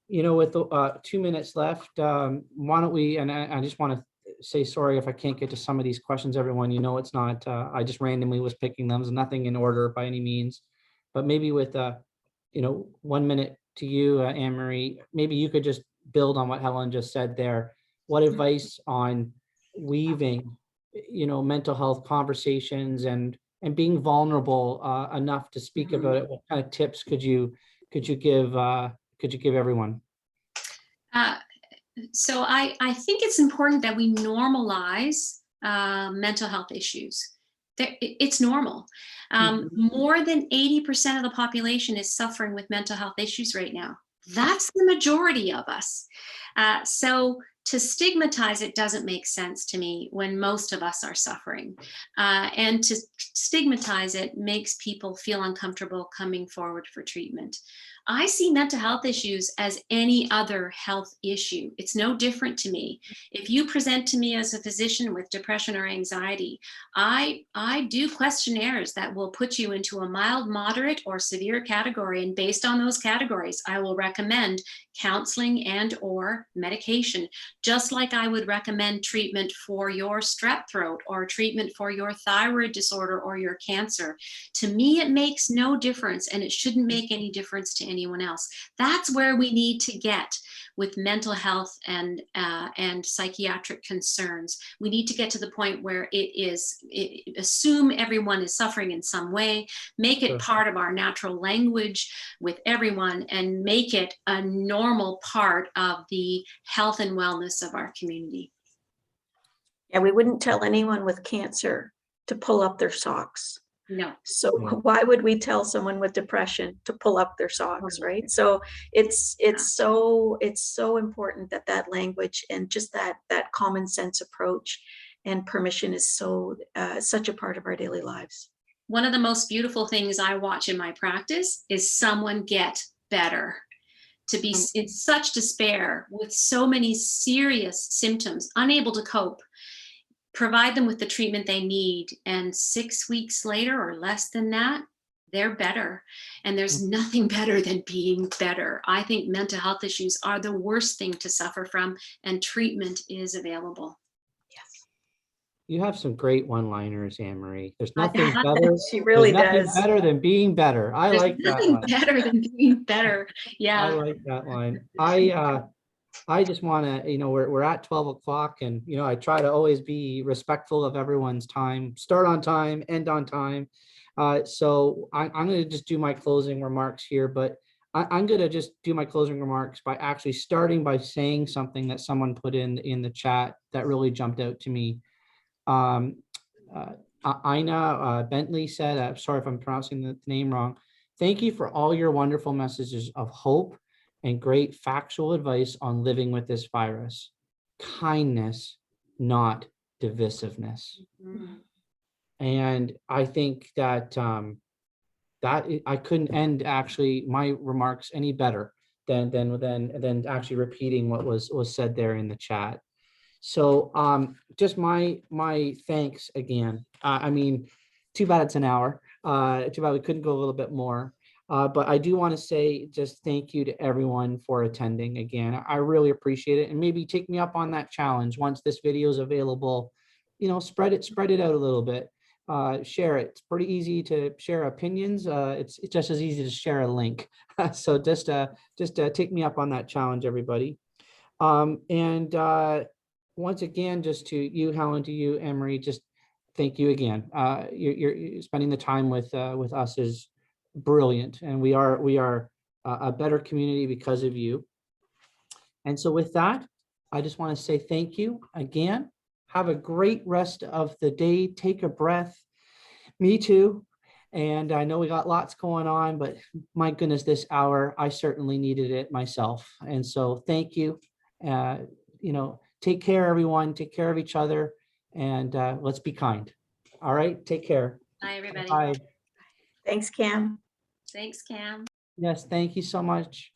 With 2 minutes left, why don't we, and I just want to say sorry if I can't get to some of these questions, everyone. It's not, I just randomly was picking them. There's nothing in order by any means, but maybe with, 1 minute to you, Anne-Marie, maybe you could just build on what Helen just said there. What advice on weaving, mental health conversations and being vulnerable enough to speak about it? What kind of tips could you give everyone? So I think it's important that we normalize mental health issues. It's normal. More than 80% of the population is suffering with mental health issues right now. That's the majority of us. So to stigmatize it doesn't make sense to me when most of us are suffering. And to stigmatize it makes people feel uncomfortable coming forward for treatment. I see mental health issues as any other health issue. It's no different to me. If you present to me as a physician with depression or anxiety, I do questionnaires that will put you into a mild, moderate, or severe category. And based on those categories, I will recommend counseling and or medication, just like I would recommend treatment for your strep throat or treatment for your thyroid disorder or your cancer. To me, it makes no difference, and it shouldn't make any difference to anyone else. That's where we need to get with mental health and psychiatric concerns. We need to get to the point where assume everyone is suffering in some way, make it part of our natural language with everyone, and make it a normal part of the health and wellness of our community. Yeah, we wouldn't tell anyone with cancer to pull up their socks. No. So Yeah. why would we tell someone with depression to pull up their socks, right? So it's so important that that language and just that common sense approach and permission is so such a part of our daily lives. One of the most beautiful things I watch in my practice is someone get better. To be in such despair with so many serious symptoms, unable to cope, provide them with the treatment they need, and 6 weeks later or less than that, they're better. And there's nothing better than being better. I think mental health issues are the worst thing to suffer from, and treatment is available. Yes, You have some great one-liners, Anne-Marie. There's nothing better. she really There's nothing does. better than being better. I There's like that nothing one. better than being better. I Yeah. like that line. I just want to, we're at 12 o'clock, and, I try to always be respectful of everyone's time, start on time, end on time. So I'm going to just do my closing remarks here, but I'm going to just do my closing remarks by actually starting by saying something that someone put in the chat that really jumped out to me. Ina Bentley said, I'm sorry if I'm pronouncing the name wrong. Thank you for all your wonderful messages of hope and great factual advice on living with this virus. Kindness, not divisiveness. Mhm. And I think that I couldn't end actually my remarks any better than actually repeating what was said there in the chat. So just my thanks again. I mean, too bad it's an hour. Too bad we couldn't go a little bit more. But I do want to say just thank you to everyone for attending again. I really appreciate it. And maybe take me up on that challenge once this video is available. Spread it out a little bit. Share it. It's pretty easy to share opinions. It's just as easy to share a link. So just take me up on that challenge, everybody. Once again, just to you, Helen, to you, Anne-Marie, just thank you again. You're spending the time with us is brilliant, and we are a better community because of you. And so with that, I just want to say thank you again. Have a great rest of the day. Take a breath. Me too. And I know we got lots going on, but my goodness, this hour, I certainly needed it myself. And so thank you. Take care, everyone. Take care of each other, and let's be kind. All right. Take care. Bye, everybody. Bye. Thanks, Cam. Thanks, Cam. Yes. Thank you so much.